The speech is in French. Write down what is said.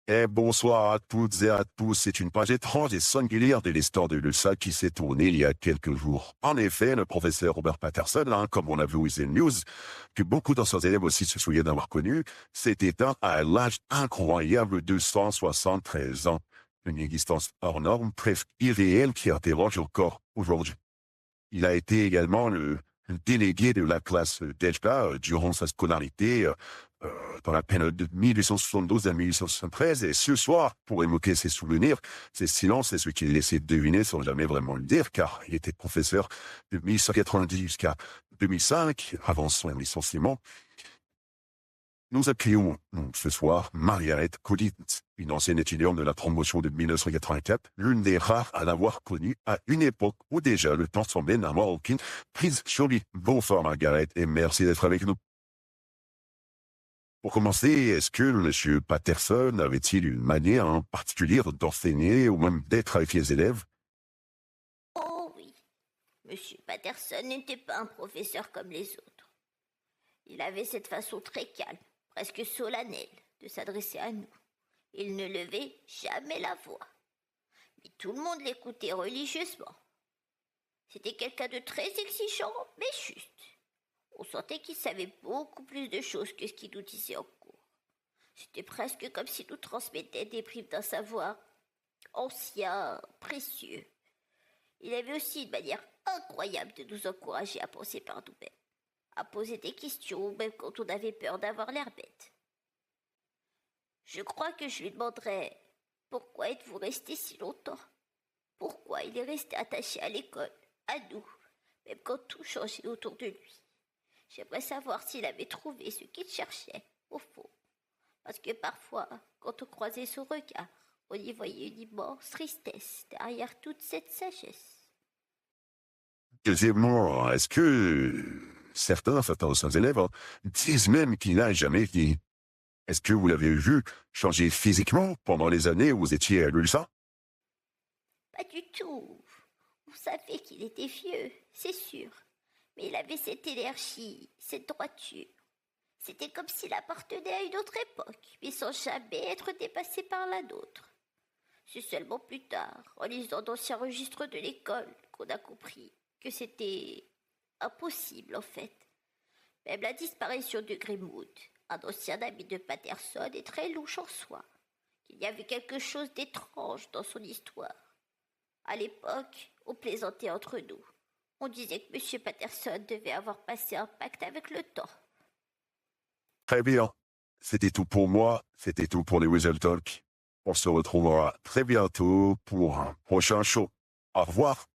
Et bonsoir à toutes et à tous. C'est une page étrange et singulière de l'histoire de l'ULSA qui s'est tournée il y a quelques jours. En effet, le professeur Robert Patterson, comme on a vu aux News, que beaucoup d'anciens élèves aussi se souviennent d'avoir connu, s'est éteint à l'âge incroyable de 173 ans. Une existence hors norme, presque irréelle qui interroge encore aujourd'hui. Il a été également le délégué de la classe Delta durant sa scolarité dans la période de 1872 à 1873. Et ce soir, pour évoquer ses souvenirs, ses silences et ce qu'il laissait deviner sans jamais vraiment le dire, car il était professeur de 1890 jusqu'à 2005, avant son licenciement. Nous accueillons donc ce soir Margaret Collins, une ancienne étudiante de la promotion de 1984, l'une des rares à l'avoir connue à une époque où déjà le temps semblait n'avoir aucune prise sur lui. Bonsoir Margaret et merci d'être avec nous. Pour commencer, est-ce que M. Patterson avait-il une manière particulière d'enseigner ou même d'être avec les élèves? Oh oui, Monsieur Patterson n'était pas un professeur comme les autres. Il avait cette façon très calme, presque solennelle, de s'adresser à nous. Il ne levait jamais la voix. Mais tout le monde l'écoutait religieusement. C'était quelqu'un de très exigeant, mais juste. On sentait qu'il savait beaucoup plus de choses que ce qu'il nous disait en cours. C'était presque comme s'il nous transmettait des bribes d'un savoir ancien, précieux. Il avait aussi une manière incroyable de nous encourager à penser par nous-mêmes, à poser des questions, même quand on avait peur d'avoir l'air bête. Je crois que je lui demanderais « Pourquoi êtes-vous resté si longtemps ?» Pourquoi il est resté attaché à l'école, à nous, même quand tout changeait autour de lui. J'aimerais savoir s'il avait trouvé ce qu'il cherchait, au fond. Parce que parfois, quand on croisait son regard, on y voyait une immense tristesse derrière toute cette sagesse. Deuxièmement, est-ce que certains anciens élèves disent même qu'il n'a jamais dit? Est-ce que vous l'avez vu changer physiquement pendant les années où vous étiez à l'ULSA? Pas du tout. On savait qu'il était vieux, c'est sûr. Mais il avait cette énergie, cette droiture. C'était comme s'il appartenait à une autre époque, mais sans jamais être dépassé par la nôtre. C'est seulement plus tard, en lisant d'anciens registres de l'école, qu'on a compris que c'était impossible en fait. Même la disparition de Grimwood, un ancien ami de Patterson, est très louche en soi. Il y avait quelque chose d'étrange dans son histoire. À l'époque, on plaisantait entre nous. On disait que M. Patterson devait avoir passé un pacte avec le temps. Très bien. C'était tout pour moi. C'était tout pour les Weasel Talk. On se retrouvera très bientôt pour un prochain show. Au revoir.